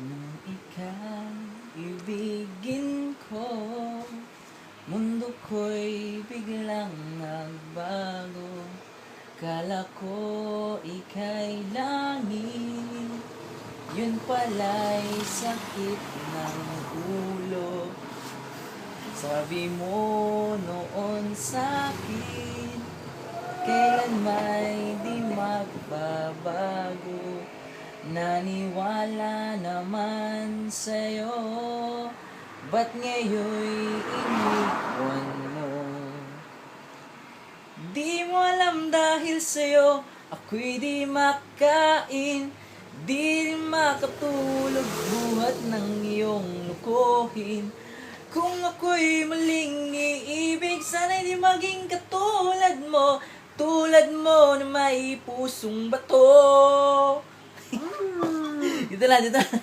Nung ikaw ibigin ko, mundo ko'y biglang nagbago. Kala ko ika'y langit, yun pala'y sakit ng ulo. Sabi mo noon sa'kin, kailan may di magbabago. Naniwala naman sa'yo, ba't ngayon'y iniwan mo? Di mo alam dahil sa'yo, ako'y di makain, di rin makatulog buhat ng iyong lukuhin. Kung ako'y muling iibig, sana'y di maging katulad mo, tulad mo na may pusong bato. Dito lang, dito lang.